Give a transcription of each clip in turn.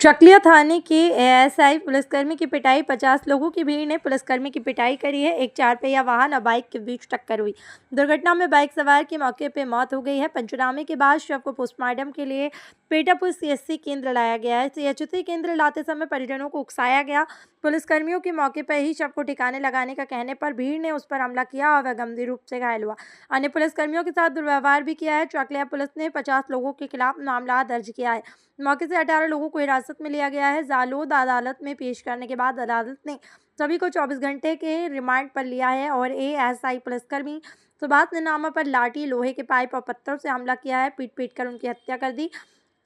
चकलिया थाने के एएसआई पुलिसकर्मी की पिटाई 50 लोगों की भीड़ ने पुलिसकर्मी की पिटाई करी है। एक 4 पहिया वाहन और बाइक के बीच टक्कर हुई। दुर्घटना में बाइक सवार की मौके पर मौत हो गई है। पंचनामे के बाद शव को पोस्टमार्टम के लिए पेटापुर सीएचसी केंद्र लाया गया है। सीएचसी केंद्र लाते समय परिजनों को उकसाया गया। पुलिसकर्मियों की मौके पर ही शव को ठिकाने लगाने का कहने पर भीड़ ने उस पर हमला किया और वह गंभीर रूप से घायल हुआ। अन्य पुलिसकर्मियों के साथ दुर्व्यवहार भी किया है। चकलिया पुलिस ने 50 लोगों के खिलाफ मामला दर्ज किया है। मौके से 18 लोगों को हिरासत में लिया गया है। जालोद अदालत में पेश करने के बाद अदालत ने सभी को 24 घंटे के रिमांड पर लिया है और एएसआई पुलिसकर्मी सुभाष निनामा पर लाठी, लोहे के पाइप और पत्थरों से हमला किया है। पीट कर उनकी हत्या कर दी।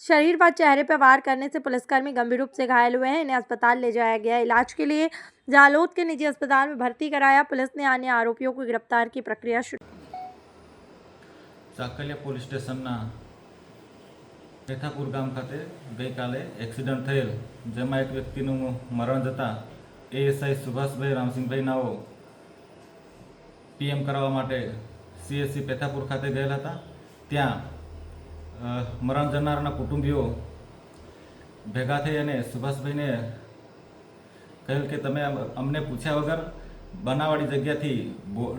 शरीर व चेहरे पर वार करने से पुलिसकर्मी गंभीर रूप से घायल हुए हैं। इन्हें अस्पताल ले जाया गया। इलाज के लिए जालोद के निजी अस्पताल में भर्ती कराया। पुलिस ने अन्य आरोपियों को गिरफ्तार की प्रक्रिया शुरू। ચાકલિયા પોલીસ સ્ટેશનના પેથાપુર ગામ ખાતે ગઈકાલે એક્સિડન્ટ થયેલ, જેમાં એક વ્યક્તિનું મરણ જતાં એએસઆઈ સુભાષભાઈ રામસિંહભાઈ નાઓ પીએમ કરાવવા માટે સીએસસી પેથાપુર ખાતે ગયેલા હતા. ત્યાં મરણ જનારના કુટુંબીઓ ભેગા થઈ અને સુભાષભાઈને કહેલ કે તમે અમને પૂછ્યા વગર બનાવાળી જગ્યાથી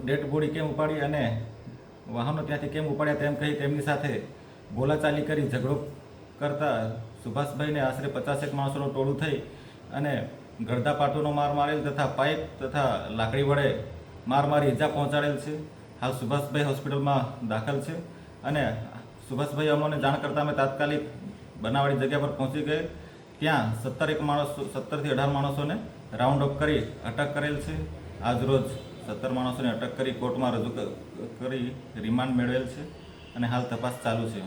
ડેડ બોડી કેમ ઉપાડી અને વાહનો ત્યાંથી કેમ ઉપાડ્યા તેમ કહી તેમની સાથે બોલાચાલી કરી ઝઘડો કરતા સુભાષભાઈને આશરે 50 માણસોનું ટોળું થઈ અને ગળદાપાટોનો માર મારેલ તથા પાઇપ તથા લાકડી વડે માર મારી ઈજા પહોંચાડેલ છે. હાલ સુભાષભાઈ હોસ્પિટલમાં દાખલ છે અને સુભાષભાઈ અમને જાણ કરતાં અમે તાત્કાલિક બનાવાળી જગ્યા પર પહોંચી ગए. ત્યાં 17 થી 18 માણસોને રાઉન્ડ અપ કરી અટક કરેલ છે. આજરોજ 17 માણસોને અટક કરી કોર્ટમાં રજૂ કરી રિમાન્ડ મેળવેલ છે અને હાલ તપાસ ચાલુ છે.